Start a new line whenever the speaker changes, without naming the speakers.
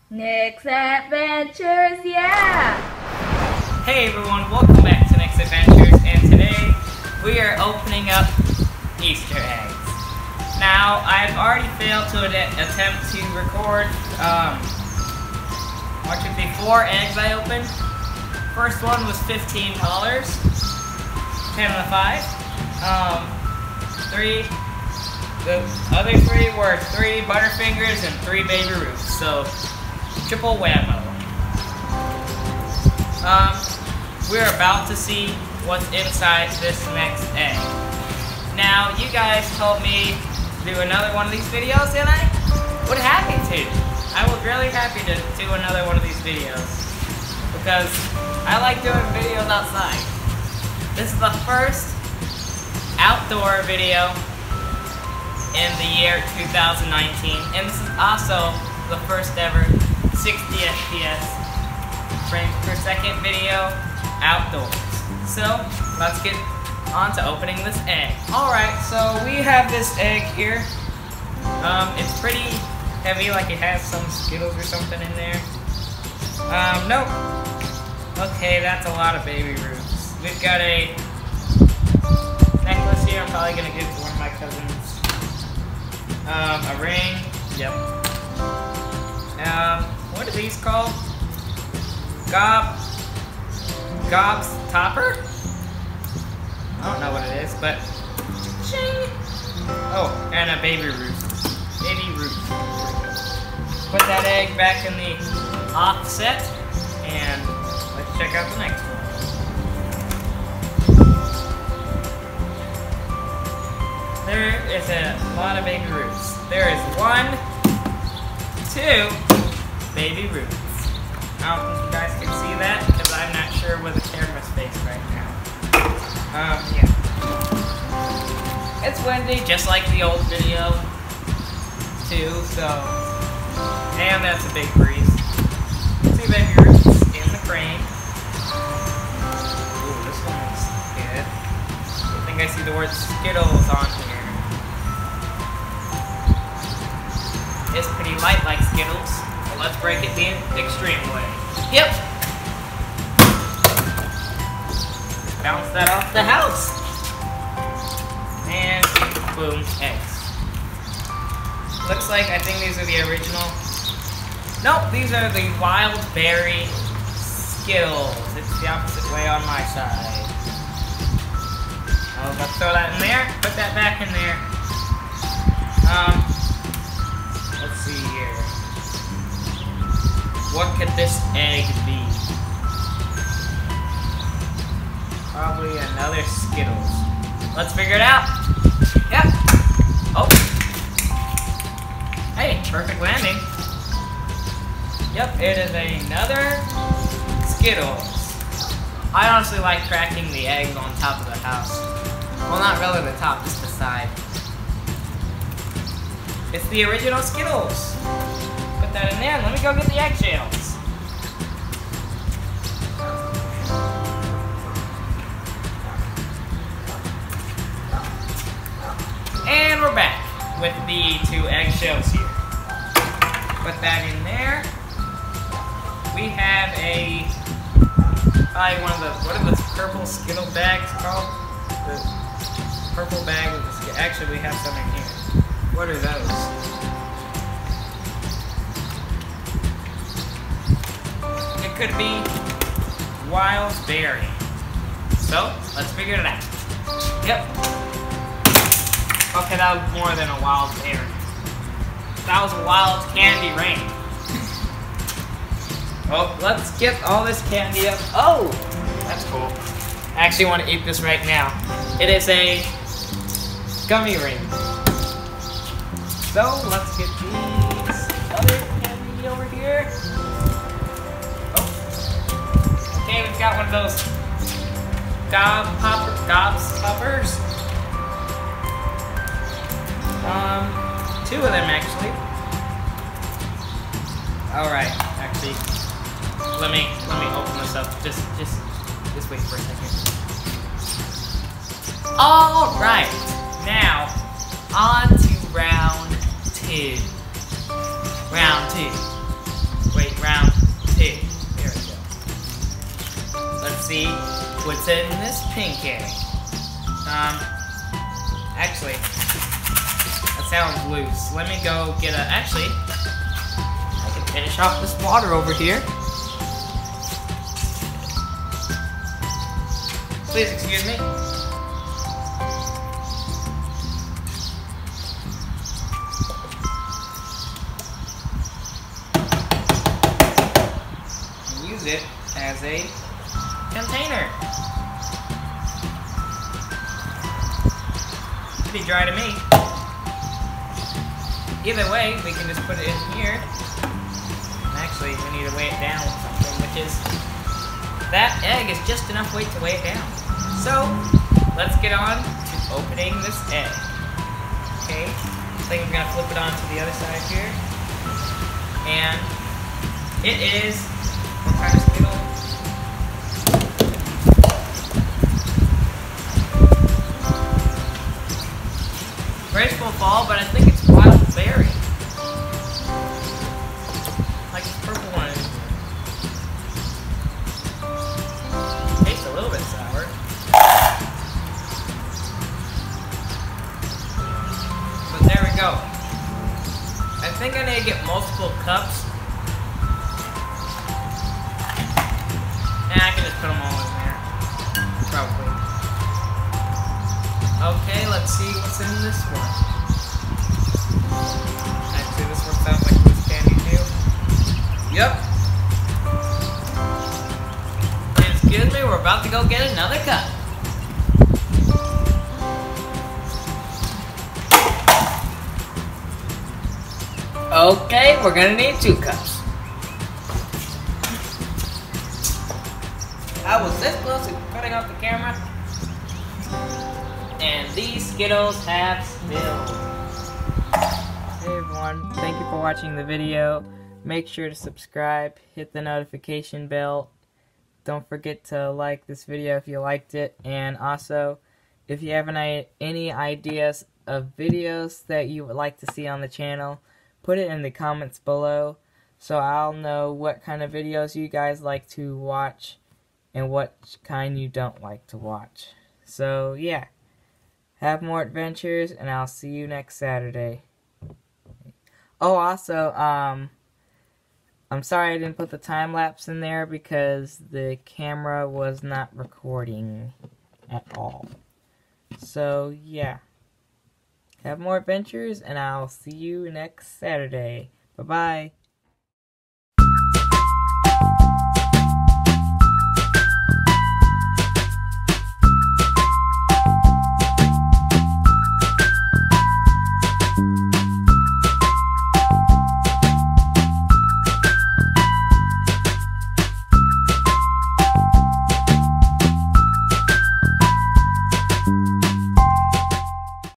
Nick's Adventures, yeah!
Hey everyone, welcome back to Nick's Adventures, and today we are opening up Easter eggs. Now, I've already failed to attempt to record, 4 eggs I opened. First one was $15, 10 on the 5. The other 3 were 3 Butterfingers and 3 Baby Ruths, so triple whammo. We're about to see what's inside this next egg. Now, you guys told me to do another one of these videos, and I would happy to. I would really happy to do another one of these videos, because I like doing videos outside. This is the first outdoor video in the year 2019, and this is also the first ever 60 FPS frames per second video outdoors. So let's get on to opening this egg. Alright, so we have this egg here. It's pretty heavy, like it has some Skittles or something in there. Nope. Okay, that's a lot of Baby Ruths. We've got a necklace here I'm probably gonna give to one of my cousins. A ring. Yep. What are these called? Gob's Topper? I don't know what it is, but ching! Oh, and a Baby Ruth. Baby Ruth. Put that egg back in the offset, and let's check out the next one. There is a lot of Baby Ruths. There is 1, 2 Baby Ruths. I don't think you guys can see that because I'm not sure where the camera's faced right now. Yeah. It's windy, just like the old video, too, so. And that's a big breeze. 2 Baby Ruths in the frame. Ooh, this one is good. I think I see the word Skittles on here. It's pretty light like Skittles. Let's break it the extreme way. Yep! Bounce that off the house. And boom, eggs. Looks like, I think these are the original. Nope, these are the wild berry Skittles. It's the opposite way on my side. I'll throw that in there, put that back in there. Let's see here. What could this egg be? Probably another Skittles. Let's figure it out. Yep. Oh. Hey, perfect landing. Yep, it is another Skittles. I honestly like cracking the eggs on top of the house. Well, not really the top, just the side. It's the original Skittles. Put that in there, and let me go get the eggshells. And we're back with the 2 eggshells here. Put that in there. We have probably one of the, what are the purple Skittle bags called? The purple bag with the Skittles. Actually, we have some in here. What are those? It could be wild berry. So, let's figure it out. Yep. Okay, that was more than a wild berry. That was a wild candy rain. Well, let's get all this candy up. Oh, that's cool. I actually want to eat this right now. It is a gummy ring. So, let's get these other candy over here. Oh. Okay, we've got one of those Gob's Toppers. 2 of them, actually. Alright, actually, let me open this up. Just wait for a second. Alright, now, on to round 2. Round 2. Wait, what's in this pink egg? Actually, that sounds loose. Let me go get a, actually, I can finish off this water over here. Please excuse me. Use it as a container. Pretty dry to me. Either way, we can just put it in here. Actually, we need to weigh it down with something, which is, that egg is just enough weight to weigh it down. So, let's get on to opening this egg. Okay, I think I'm gonna flip it onto the other side here. And it is, what kind of Skittle? Graceful Fall, but I think it's Wild Berry. Like this purple one. Tastes a little bit sour. But there we go. I think I need to get multiple cups. I can just put them all in there. Probably. Okay, let's see what's in this one. Actually, this one sounds like loose candy too. Yep. Excuse me, we're about to go get another cup. Okay, we're gonna need 2 cups. I was this close to cutting off the camera, and these Skittles have spilled. Hey everyone, thank you for watching the video. Make sure to subscribe, hit the notification bell. Don't forget to like this video if you liked it, and also, if you have any ideas of videos that you would like to see on the channel, put it in the comments below so I'll know what kind of videos you guys like to watch and what kind you don't like to watch. So yeah, have more adventures, and I'll see you next Saturday. Oh, also, I'm sorry I didn't put the time lapse in there because the camera was not recording at all. So yeah, have more adventures, and I'll see you next Saturday. Bye bye.